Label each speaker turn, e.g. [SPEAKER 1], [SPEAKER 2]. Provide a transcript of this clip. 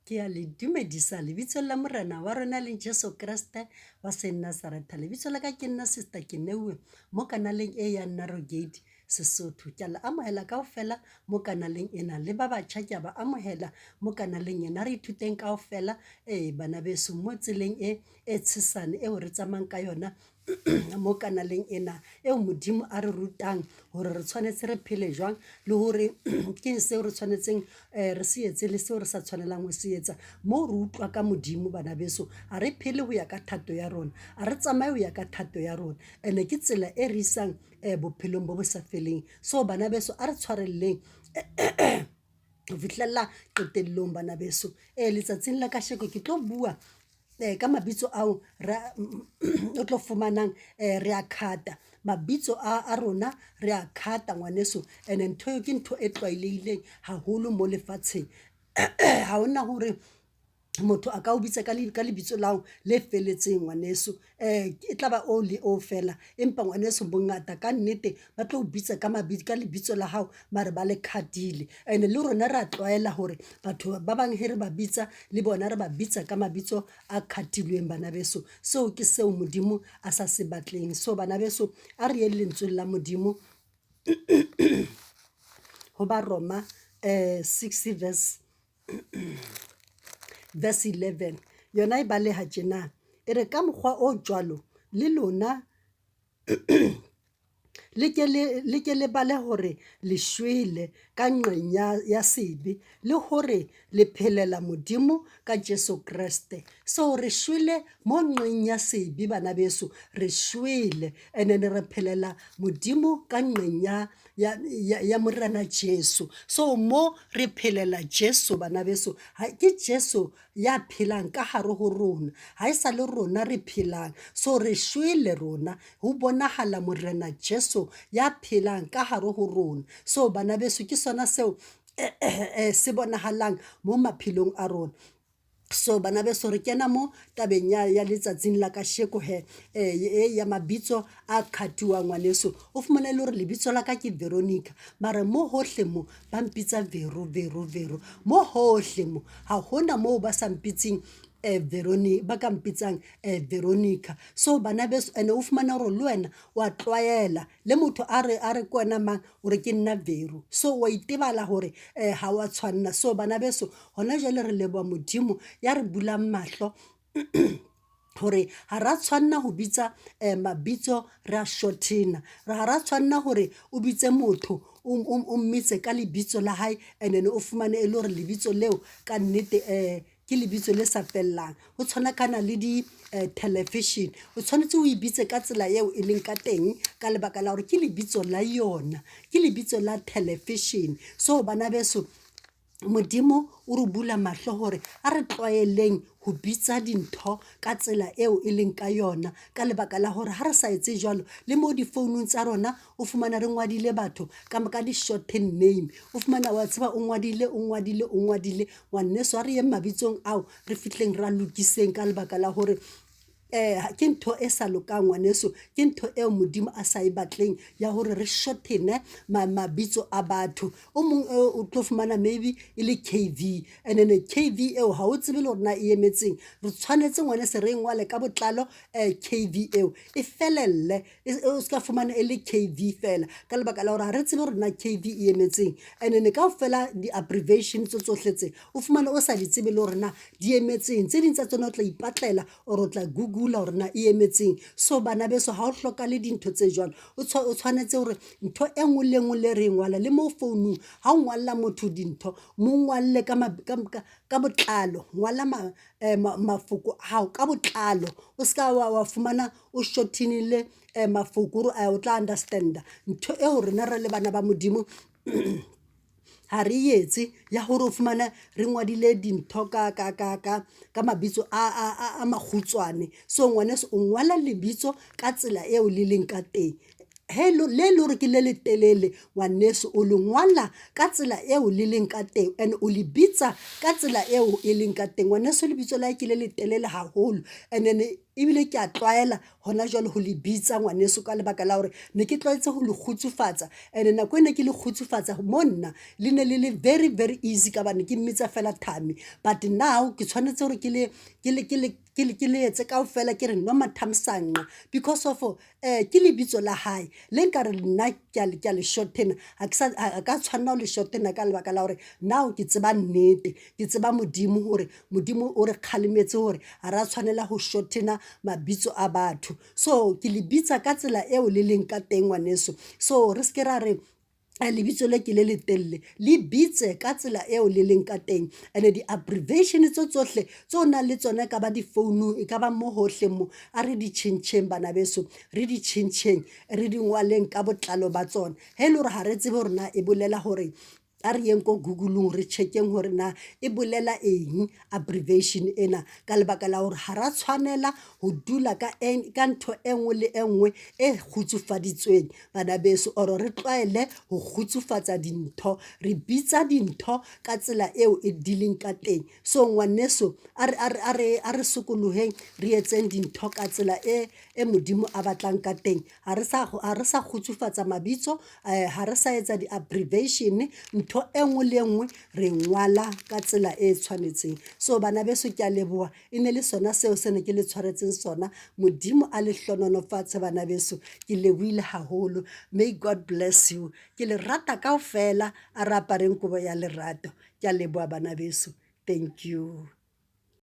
[SPEAKER 1] Ke a le dumedisa lebitso la morena wa rona leng Jesu Kriste wa Nazaretha. Lebitso la ka ke nna Sister Kenewe mo kanaleng e ya Narrowgate Sesotho. Ke a le amohela kaofela mo kanaleng ena, le ba batjha ke a ba amohela mo kanaleng ena. Re ithuteng kaofela bana beso mo tseleng e tshesane eo re tsamayang ka yona mo kanaleng ena, eo modimo a re rutang hore re tshwanetse re phele jwang le hore ke eng seo re tshwanetseng re se etse le seo re sa tshwanelang ho se etsa. Mo re utlwa ka modimo bana beso, a re phele ho ya ka thato ya rona, a re tsamaye ho ya ka thato ya rona, ene ke tsela e re isang bophelong bo bo sa feleng. So bana beso, a re tshwarelleng ho fihlella qetellong bana beso. Letsatsing la kasheko ke tlo bua ka mabitso ao o tlo fumanang re a khata mabitso a rona, re a khata ngwaneso, ene ntho eo ke ntho e tlwaelehileng haholo mo lefatsheng. Ha hona hore motho a ka o bitsa ka lebitso lao le feletseng ngwaneso, e tla ba o le o fela, empa ngwaneso bongata ka nnete ba tlo o bitsa ka lebitso la hao mare ba le khatile. Ene le rona re a tlwaela hore batho ba bang he re ba bitsa le bona re ba bitsa ka mabitso a khatilweng bana beso. Seo ke seo modimo a sa se batleng. So bana beso, a re ye lentsweng la modimo ho ba Roma 6 verse 11, yona e baleha tjena, e re ka mokgwa o jwalo le lona le ke le bale hore le shwele ka nqeng ya sebe, le hore le phelela modimo ka Jesu Kriste. So re shwele mo nqeng ya sebe bana beso, re shwele, and then re phelela modimo ka nqeng ya morena Jesu. So mo re phelela Jesu bana beso, ke Jesu ya phelang ka hare ho rona, ha e sa le rona re phelang. So re shwele rona, ho bonahala morena Jesu ya phelang ka hare ho rona. So bana beso, ke sona seo se bonahalang mo maphelong a rona. So bana beso, re kena mo tabeng ya letsatsing la kasheko ya mabitso a khatiwa ngwaneso. O fumane le hore lebitso la ka ke Veronica, mara mo hohle mo ba mpitsa Vero. Mo hohle mo ha hona mo ba sa mpitsing ba ka mpitsang Veronica. So bana beso, ene o fumana hore le wena wa tlwaela le motho a re ko wena mang hore ke nna Vero, so wa itebala hore ha wa tshwanna. So bana beso, hona jwale re leboha modimo ya re bulang mahlo hore ha ra tshwanna ho bitsa mabitso re a shortena, ha ra tshwanna hore o bitse motho o mmitse ka lebitso la hae, and then o fumane e le hore lebitso leo ka nnete ke lebitso le sa fellang. Ho tshwanakana le di-television, o tshwanetse o ibitse ka tsela eo e leng ka teng, ka lebaka la hore ke lebitso la yona, ke lebitso la television. So bana beso, modimo o re bula mahlo hore a re tlwaeleng ho bitsa dintho ka tsela eo e leng ka yona, ka lebaka la hore ha re sa etse jwalo le mo difounung tsa rona o fumana re ngwadile batho ka di-shorten name, o fumana wa tseba o ngwadile ngwaneso, a re yeng mabitsong ao re fihleng ra lokiseng, ka lebaka la hore ke ntho e sa lokang ngwaneso, ke ntho eo modimo a sa e batleng ya hore re shortene mabitso a batho. O mong o tlo fumana maybe e le KV, and then KV eo ha o tsebe le hore na e emetseng. Re tshwanetse ngwanese re ngwale ka botlalo KV eo e felelle, o ska fumana e le KV fela, ka lebaka la hore ha re tsebe hore na KV e emetseng, and then kaofela di-abbreviation tsohle tse o fumana o sa di tsebe le hore na di emetseng. Tse ding tsa tsona o tla ipatlela or o tla google hore na e emetseng. So bana beso, ha o hloka le dintho tse jwalo, o tshwanetse hore ntho e nngwe le nngwe le re ngwala le mo founung, ha o ngwalla motho dintho mo ngwalle ka botlalo, ngwala mafoko a hao ka botlalo, o ska wa fumana o shortenile mafoko o tla understanda ntho eo rena re le bana ba modimo ha re etse ya hore o fumana re ngwadile dintho ka mabitso a makgutshwane. So ngwaneso, o ngwala lebitso ka tsela eo le leng ka teng, le hore ke le letelele ngwaneso, o le ngwala ka tsela eo le leng ka teng, and o le bitsa ka tsela eo e leng ka teng ngwaneso. Lebitso la ke le letelele haholo, and then ebile ke a tlwaela hona jwale ho le bitsa ngwaneso ka lebaka la hore ne ke tlwaetse ho le kgutsufatsa, and nako e ne ke le kgutsufatsa mo nna le ne le very very easy ka bane ke mmitsa fela Thami, but now ke tshwanetse hore ke le etse kaofela ke re Noma Thamsanqa because of ke lebitso la hae le nka re nna ke a le shortena a ka tshwanela ho le shortena ka lebaka la hore now ke tseba nnete, ke tseba Modimo hore Modimo o re kgalemetse hore ha ra tshwanela ho shortena mabitso a batho. So ke le bitsa ka tsela eo le leng ka teng ngwaneso, so re se ke ra re lebitso le ke le letelle le bitse ka tsela eo le leng ka teng, and di-abbreviation tsohle tse o nang le tsona ka ba di-founung e ka ba mo hohle mo a re di tjhentjheng bana beso, re di tjhentjheng re di ngwaleng ka botlalo ba tsona he le hore ha re tsebe hore na e bolela hore a re yeng ko Google-ong re checkeng hore na e bolela eng abbreviation ena, ka lebaka la hore ha ra tshwanela ho dula ka ntho e nngwe le e nngwe e kgutsufaditsweng bana beso, or re tlwaele ho kgutsufatsa dintho, re bitsa dintho ka tsela eo e di leng ka teng. So ngwaneso a re sokoloheng re etseng dintho ka tsela e Modimo a batlang ka teng, ha re sa kgutsufatsa mabitso, ha re sa etsa di-abbreviation, ntho e nngwe le nngwe re ngwala ka tsela e tshwanetseng. So bana beso ke a leboha, e ne le sona seo se ne ke le tshwaretseng sona. Modimo a le hlononofatshe bana beso, ke lebohile haholo. May God bless you. Ke le rata kaofela a re apareng kobo ya lerato. Ke a leboha bana beso, thank you.